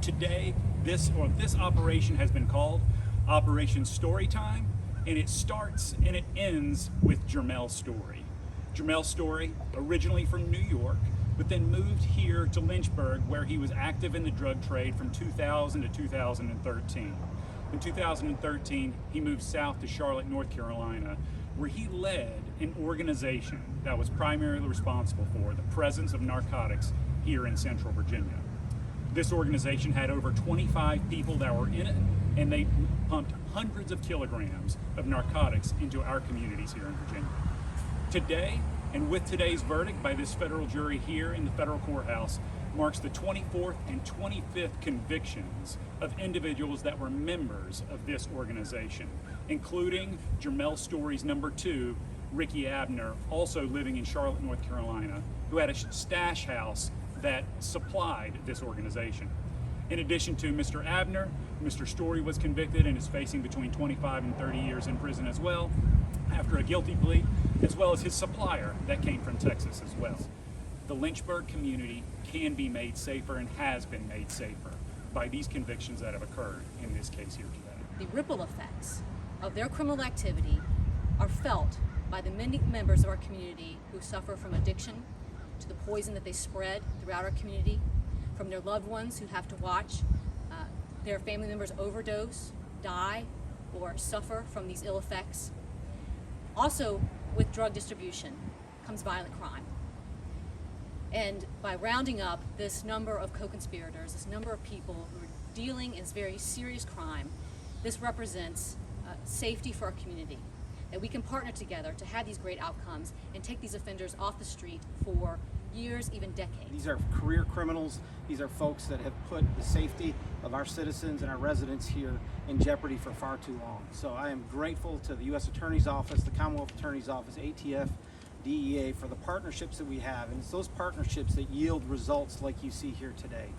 Today, this operation has been called Operation Storey Time, and it starts and it ends with Jermell Storey. Jermell Storey, originally from New York, but then moved here to Lynchburg, where he was active in the drug trade from 2000 to 2013. In 2013, he moved south to Charlotte, North Carolina, where he led an organization that was primarily responsible for the presence of narcotics here in Central Virginia. This organization had over 25 people that were in it, and they pumped hundreds of kilograms of narcotics into our communities here in Virginia. Today, and with today's verdict by this federal jury here in the federal courthouse, marks the 24th and 25th convictions of individuals that were members of this organization, including Jermell Storey's number 2, Ricky Abner, also living in Charlotte, North Carolina, who had a stash house that supplied this organization. In addition to Mr. Abner, Mr. Storey was convicted and is facing between 25 and 30 years in prison as well, after a guilty plea, as well as his supplier that came from Texas as well. The Lynchburg community can be made safer and has been made safer by these convictions that have occurred in this case here today. The ripple effects of their criminal activity are felt by the many members of our community who suffer from addiction, to the poison that they spread throughout our community, from their loved ones who have to watch their family members overdose, die, or suffer from these ill effects. Also, with drug distribution comes violent crime. And by rounding up this number of co-conspirators, this number of people who are dealing in this very serious crime, this represents safety for our community. That we can partner together to have these great outcomes and take these offenders off the street for years, even decades. These are career criminals. These are folks that have put the safety of our citizens and our residents here in jeopardy for far too long. So I am grateful to the U.S. Attorney's Office, the Commonwealth Attorney's Office, ATF, DEA, for the partnerships that we have. And it's those partnerships that yield results like you see here today.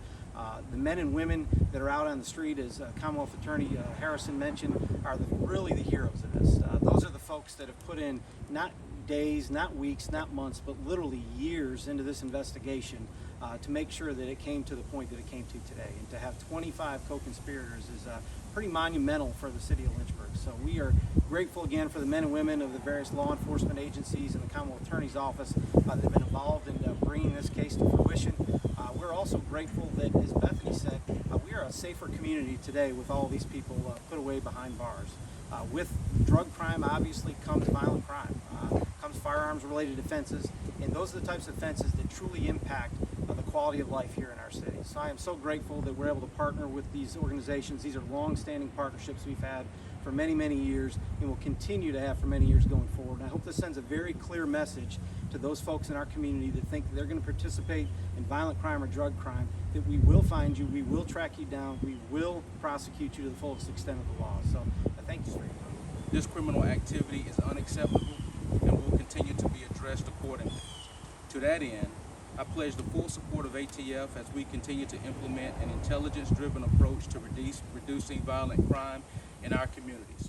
The men and women that are out on the street, as Commonwealth Attorney Harrison mentioned, are really the heroes of this. Those are the folks that have put in not days, not weeks, not months, but literally years into this investigation to make sure that it came to the point that it came to today. And to have 25 co-conspirators is pretty monumental for the city of Lynchburg. So we are grateful again for the men and women of the various law enforcement agencies and the Commonwealth Attorney's Office that have been involved in bringing this case to fruition. We're also grateful that, as Bethany said, we are a safer community today with all these people put away behind bars. With drug crime, obviously, comes violent crime, comes firearms-related offenses, and those are the types of offenses that truly impact the quality of life here in our city. So I am so grateful that we're able to partner with these organizations. These are long-standing partnerships we've had for many, many years and will continue to have for many years going forward. And I hope this sends a very clear message to those folks in our community that think that they're going to participate in violent crime or drug crime, that we will find you, we will track you down, we will prosecute you to the fullest extent of the law. So thank you for your time. This criminal activity is unacceptable and will continue to be addressed accordingly. To that end, I pledge the full support of ATF as we continue to implement an intelligence-driven approach to reducing violent crime in our communities.